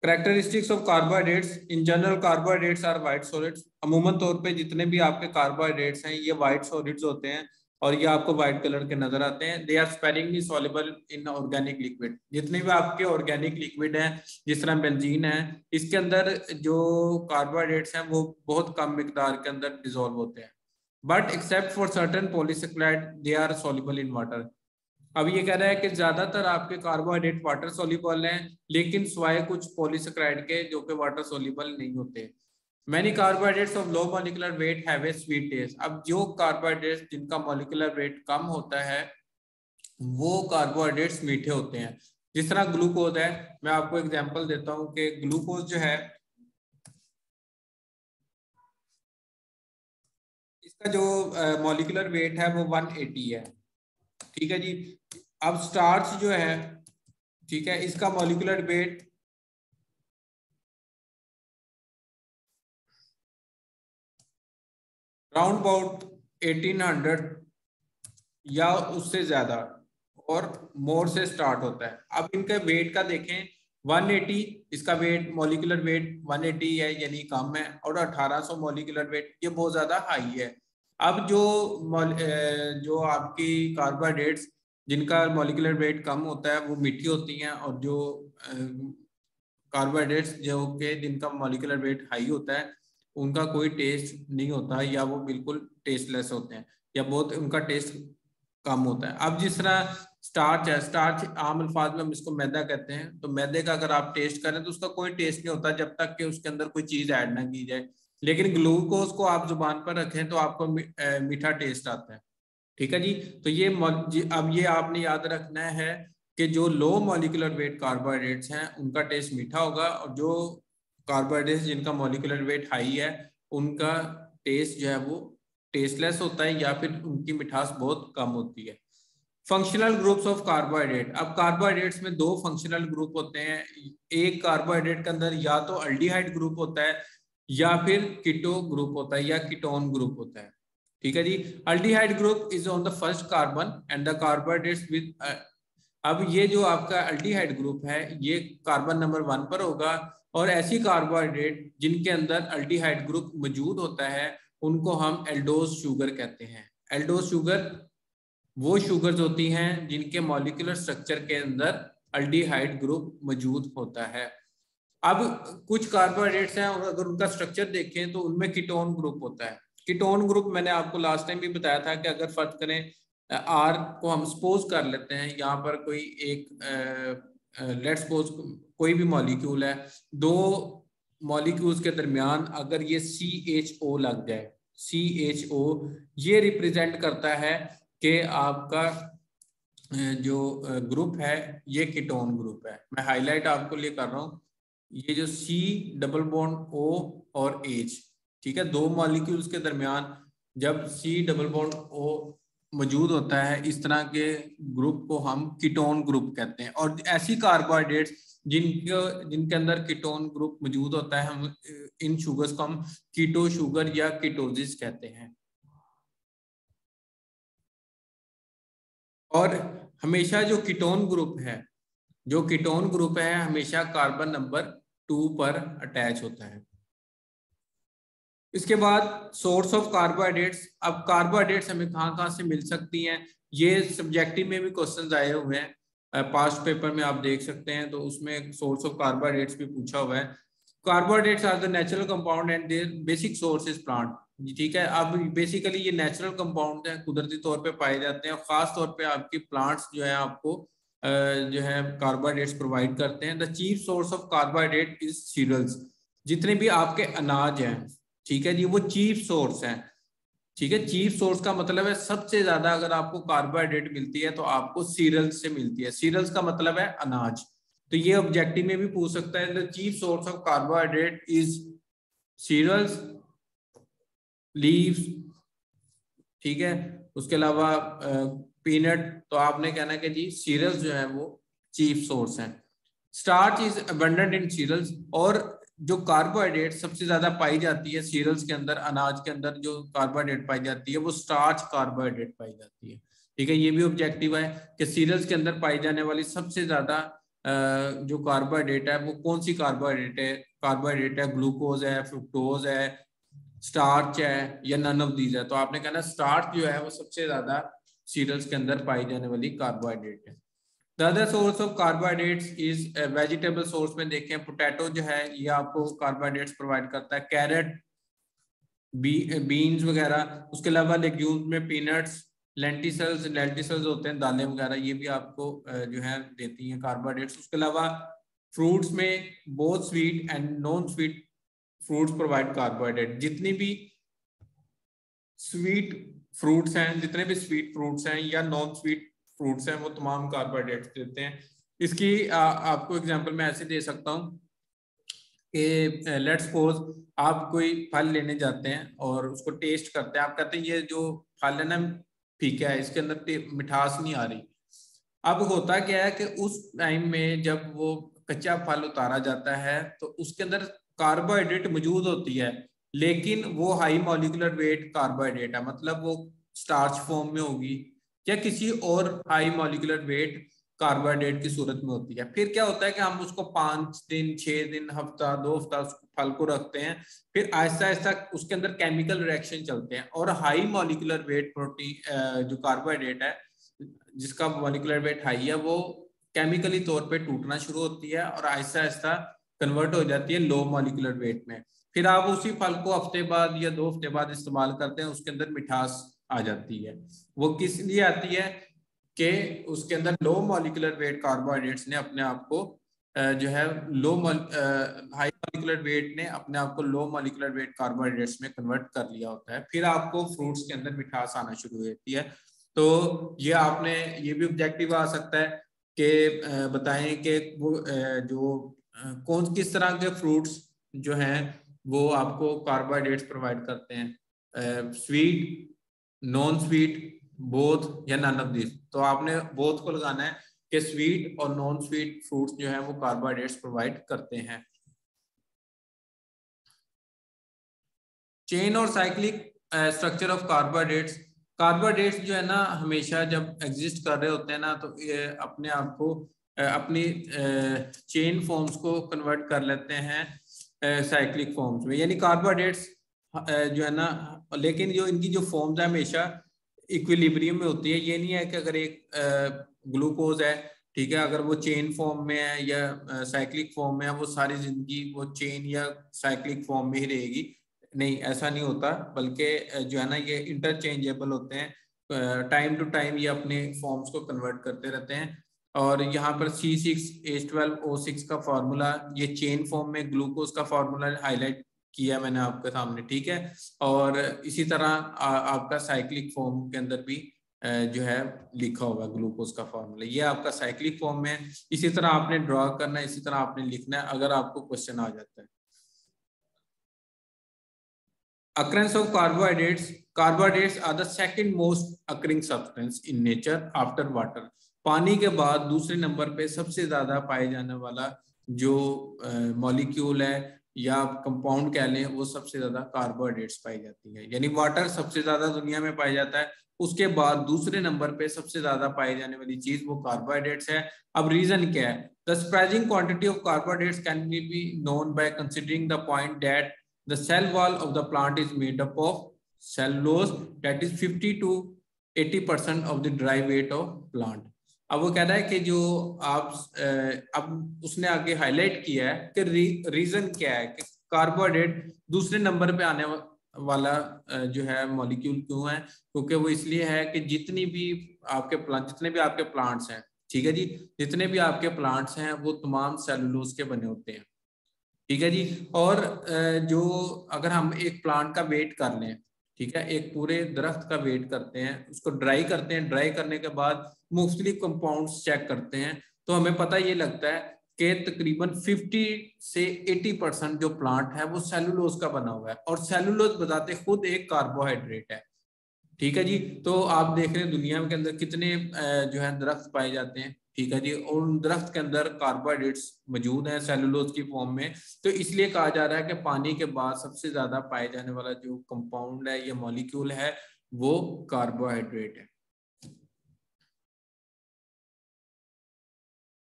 Characteristics of carbohydrates in general carbohydrates are white solids. अमूमन तौर पे जितने भी आपके कार्बोहाइड्रेट्स हैं ये वाइट सॉलिड्स होते हैं और ये आपको व्हाइट कलर के नजर आते हैं। They are sparingly soluble in organic liquid. जितने भी आपके ऑर्गेनिक लिक्विड हैं जिस तरह बेंजीन है, इसके अंदर जो कार्बोहाइड्रेट्स हैं वो बहुत कम मिकदार के अंदर डिसॉल्व होते हैं। But except for certain polysaccharide they are soluble in water. अब ये कह रहा है कि ज्यादातर आपके कार्बोहाइड्रेट वाटर सोल्यूबल हैं, लेकिन स्वाय कुछ पॉलीसेक्राइड के जो कि वाटर सोल्यूबल नहीं होते। Many carbohydrates of low molecular weight have a sweet taste. अब जो कार्बोहाइड्रेट्स जिनका मॉलिक्यूलर वेट कम होता है वो कार्बोहाइड्रेट्स मीठे होते हैं। जिस तरह ग्लूकोज है, मैं आपको एग्जांपल देता हूं कि ग्लूकोज जो है इसका जो मॉलिक्यूलर वेट है वो 180 है, ठीक है जी। अब स्टार्च जो है, ठीक है, इसका मॉलिक्यूलर वेट राउंड अबाउट 1800 या उससे ज्यादा और मोर से स्टार्ट होता है। अब इनके वेट का देखें 180, इसका वेट मॉलिक्यूलर वेट 180 है यानी कम है, और 1800 मॉलिक्यूलर वेट ये बहुत ज्यादा हाई है। अब जो आपकी कार्बोहाइड्रेट्स जिनका मॉलिक्यूलर वेट कम होता है वो मीठी होती हैं, और जो कार्बोहाइड्रेट्स जो के जिनका मॉलिक्यूलर वेट हाई होता है उनका कोई टेस्ट नहीं होता या वो बिल्कुल टेस्टलेस होते हैं या बहुत उनका टेस्ट कम होता है। अब जिस तरह स्टार्च है, स्टार्च आम अल्फाज में हम इसको मैदा कहते हैं, तो मैदे का अगर आप टेस्ट करें तो उसका कोई टेस्ट नहीं होता जब तक कि उसके अंदर कोई चीज ऐड ना की जाए। लेकिन ग्लूकोज को आप जुबान पर रखें तो आपको मीठा टेस्ट आता है, ठीक है जी। तो ये अब ये आपने याद रखना है कि जो लो मॉलिक्यूलर वेट कार्बोहाइड्रेट्स हैं उनका टेस्ट मीठा होगा, और जो कार्बोहाइड्रेट्स जिनका मॉलिक्यूलर वेट हाई है उनका टेस्ट जो है वो टेस्टलेस होता है या फिर उनकी मिठास बहुत कम होती है। Functional groups of carbohydrate. अब कार्बोहाइड्रेट्स में दो फंक्शनल ग्रुप होते हैं। एक कार्बोहाइड्रेट के अंदर या तो अल्डिहाइड ग्रुप होता है या फिर कीटो ग्रुप होता है या कीटोन ग्रुप होता है, ठीक है जी। Aldehyde group is on the first carbon and the carbohydrates with अब ये जो आपका अल्डिहाइड ग्रुप है ये कार्बन नंबर 1 पर होगा, और ऐसी कार्बोहाइड्रेट जिनके अंदर अल्डिहाइड ग्रुप मौजूद होता है उनको हम एल्डोज शुगर कहते हैं। एल्डोज शुगर वो शुगर्स होती हैं जिनके मॉलिक्यूलर स्ट्रक्चर के अंदर अल्डिहाइड ग्रुप मौजूद होता है। अब कुछ कार्बोहाइड्रेट्स हैं और अगर उनका स्ट्रक्चर देखें तो उनमें कीटोन ग्रुप होता है। कीटोन ग्रुप मैंने आपको लास्ट टाइम भी बताया था कि अगर फर्क करें आर को हम सपोज कर लेते हैं यहाँ पर कोई एक लेट्स सपोज कोई भी मॉलिक्यूल है, दो मॉलिक्यूल्स के दरमियान अगर ये CHO लग जाए, CHO ये रिप्रेजेंट करता है कि आपका जो ग्रुप है ये कीटोन ग्रुप है। मैं हाईलाइट आपको लिए कर रहा हूँ, ये जो C डबल बॉन्ड O और H, ठीक है, दो मॉलिक्यूल्स के दरमियान जब C डबल बॉन्ड O मौजूद होता है इस तरह के ग्रुप को हम कीटोन ग्रुप कहते हैं। और ऐसी कार्बोहाइड्रेट्स जिनके अंदर कीटोन ग्रुप मौजूद होता है हम इन शुगर्स को हम कीटो शुगर या कीटोसिस कहते हैं। और हमेशा जो कीटोन ग्रुप है हमेशा कार्बन नंबर 2 पर अटैच होता है। इसके बाद सोर्स ऑफ कार्बोहाइड्रेट्स। अब कार्बोहाइड्रेट्स हमें कहाँ से मिल सकती हैं, ये सब्जेक्टिव में भी क्वेश्चंस आए हुए हैं, पास्ट पेपर में आप देख सकते हैं, तो उसमें सोर्स ऑफ कार्बोहाइड्रेट्स भी पूछा हुआ है। Carbohydrates are the natural compound and their basic source is plant, ठीक है। अब बेसिकली ये नेचुरल कंपाउंड है, कुदरती तौर पे पाए जाते हैं, और खास तौर पे आपकी प्लांट्स जो है आपको जो है कार्बोहाइड्रेट्स प्रोवाइड करते हैं। The chief source of carbohydrate is cereals. जितने भी आपके अनाज हैं, ठीक है जी, वो चीफ सोर्स है, ठीक है। चीफ सोर्स का मतलब है सबसे ज्यादा अगर आपको कार्बोहाइड्रेट मिलती है तो आपको सीरियल्स से मिलती है। सीरियल्स का मतलब है अनाज, तो ये ऑब्जेक्टिव में भी पूछ सकता है। The chief source of carbohydrate is cereals, leaves, ठीक है। उसके अलावा पीनट, तो आपने कहना है कि जी सीरियल्स जो है वो चीफ सोर्स हैं। Starch is abundant in cereals, और जो कार्बोहाइड्रेट सबसे ज्यादा पाई जाती है सीरियल्स के अंदर, अनाज के अंदर जो कार्बोहाइड्रेट पाई जाती है वो स्टार्च कार्बोहाइड्रेट पाई जाती है, ठीक है। ये भी ऑब्जेक्टिव है कि सीरियल्स के अंदर पाई जाने वाली सबसे ज्यादा जो कार्बोहाइड्रेट है वो कौन सी कार्बोहाइड्रेट है, ग्लूकोज है, फ्रुक्टोज है, स्टार्च है या नन ऑफ दीज है। तो आपने कहना स्टार्च जो है वो सबसे ज्यादा सीरियल्स के अंदर पाई जाने वाली कार्बोहाइड्रेट है। The other source of carbohydrates is vegetable source में देखें, पोटैटो जो है ये आपको कार्बोहाइड्रेट्स प्रोवाइड करता है, कैरेट, बीन्स वगैरह। उसके अलावा लेग्यूम्स में पीनट्स, लेंटिसल्स होते हैं, दालें वगैरह, ये भी आपको जो है देती हैं कार्बोहाइड्रेट्स। उसके अलावा फ्रूट्स में both sweet and non sweet fruits provide carbohydrate. जितनी भी स्वीट फ्रूट्स हैं, जितने भी स्वीट फ्रूट्स हैं या नॉन स्वीट फ्रूट्स हैं, वो तमाम कार्बोहाइड्रेट्स देते हैं। इसकी आपको एग्जांपल मैं ऐसे दे सकता हूँ कि लेट्स सपोज आप कोई फल लेने जाते हैं और उसको टेस्ट करते हैं, आप कहते हैं ये जो फल है ना फीका है, इसके अंदर मिठास नहीं आ रही। अब होता क्या है कि उस टाइम में जब वो कच्चा फल उतारा जाता है तो उसके अंदर कार्बोहाइड्रेट मौजूद होती है, लेकिन वो हाई मॉलिक्यूलर वेट कार्बोहाइड्रेट है, मतलब वो स्टार्च फॉर्म में होगी या किसी और हाई मॉलिक्यूलर वेट कार्बोहाइड्रेट की सूरत में होती है। फिर क्या होता है कि हम उसको 5 दिन, 6 दिन, हफ्ता, 2 हफ्ता उस फल को रखते हैं, फिर आहिस्ता आहिस्ता उसके अंदर केमिकल रिएक्शन चलते हैं और हाई मॉलिक्यूलर वेट प्रोटीन जो कार्बोहाइड्रेट है जिसका मॉलिक्यूलर वेट हाई है वो केमिकली तौर पे टूटना शुरू होती है और आहिस्ता आहिस्ता कन्वर्ट हो जाती है लो मॉलिक्यूलर वेट में। फिर आप उसी फल को हफ्ते बाद या 2 हफ्ते बाद इस्तेमाल करते हैं, उसके अंदर मिठास आ जाती है। वो किस लिए आती है कि उसके अंदर लो मॉलिक्यूलर वेट कार्बोहाइड्रेट्स ने अपने आप को जो है हाई मॉलिक्यूलर वेट ने अपने आप को लो मॉलिक्यूलर वेट कार्बोहाइड्रेट्स में कन्वर्ट कर लिया होता है। फिर आपको फ्रूट्स के अंदर मिठास आना शुरू हो जाती है। तो ये आपने ये भी ऑब्जेक्टिव आ सकता है कि बताएं कि वो जो कौन किस तरह के फ्रूट्स जो हैं वो आपको कार्बोहाइड्रेट्स प्रोवाइड करते हैं, स्वीट, नॉन स्वीट, बोथ या नन ऑफ दिस। तो आपने बोथ को लगाना है कि स्वीट और नॉन स्वीट फ्रूट्स जो है वो कार्बोहाइड्रेट्स प्रोवाइड करते हैं। चेन और cyclic structure of carbohydrates. Carbohydrates जो है ना हमेशा जब एग्जिस्ट कर रहे होते हैं ना तो ये अपने आप को अपनी चेन फॉर्म्स को कन्वर्ट कर लेते हैं साइक्लिक फॉर्म्स में, यानी कार्बोहाइड्रेट्स जो है ना, लेकिन जो इनकी जो फॉर्म्स है हमेशा इक्विलिब्रियम में होती है। ये नहीं है कि अगर एक ग्लूकोज है, ठीक है, अगर वो चेन फॉर्म में है या साइक्लिक फॉर्म में है वो सारी जिंदगी वो चेन या साइक्लिक फॉर्म में ही रहेगी। नहीं, ऐसा नहीं होता, बल्कि जो है ना ये इंटरचेंजेबल होते हैं, टाइम टू टाइम ये अपने फॉर्म्स को कन्वर्ट करते रहते हैं। और यहाँ पर C6H12O6 का फार्मूला, ये चेन फॉर्म में ग्लूकोज का फार्मूला हाईलाइट किया मैंने आपके सामने, ठीक है। और इसी तरह आपका साइक्लिक फॉर्म के अंदर भी जो है लिखा होगा ग्लूकोज का फार्मूला, ये आपका साइक्लिक फॉर्म में। इसी तरह आपने ड्रॉ करना है, इसी तरह आपने लिखना है अगर आपको क्वेश्चन आ जाता है। Occurrence of carbohydrates. Carbohydrates are the second most occurring substance in nature after water. पानी के बाद दूसरे नंबर पे सबसे ज्यादा पाए जाने वाला जो मॉलिक्यूल है या कंपाउंड कह लें वो सबसे ज्यादा कार्बोहाइड्रेट्स पाई जाती है। यानी वाटर सबसे ज्यादा दुनिया में पाया जाता है, उसके बाद दूसरे नंबर पे सबसे ज्यादा पाई जाने वाली चीज वो कार्बोहाइड्रेट्स है। अब रीजन क्या है? The surprising quantity of carbohydrates can be known by considering the point that the cell wall of the plant is made up of cellulose that is 50 to 80% of the dry weight of plant. अब वो कह रहा है कि जो आप अब उसने आगे हाईलाइट किया है कि रीजन क्या है कि कार्बोहाइड्रेट दूसरे नंबर पे आने वाला जो है मॉलिक्यूल क्यों है, क्योंकि वो इसलिए है कि जितने भी आपके प्लांट्स हैं, ठीक है जी, जितने भी आपके प्लांट्स हैं वो तमाम सेलुलोज के बने होते हैं, ठीक है जी। और जो अगर हम एक प्लांट का वेट कर लें, ठीक है, एक पूरे दरख्त का वेट करते हैं, उसको ड्राई करते हैं, ड्राई करने के बाद मुख्तलिफ कंपाउंड्स चेक करते हैं, तो हमें पता ये लगता है कि तकरीबन 50 से 80% जो प्लांट है वो सेलुलोज का बना हुआ है, और सेलुलोज बताते खुद एक कार्बोहाइड्रेट है, ठीक है जी। तो आप देख रहे हैं दुनिया के अंदर कितने जो है दरख्त पाए जाते हैं, ठीक है जी, और उन दरख्त के अंदर कार्बोहाइड्रेट्स मौजूद हैं सेलुलोज की फॉर्म में। तो इसलिए कहा जा रहा है कि पानी के बाद सबसे ज्यादा पाए जाने वाला जो कंपाउंड है या मॉलिक्यूल है वो कार्बोहाइड्रेट है।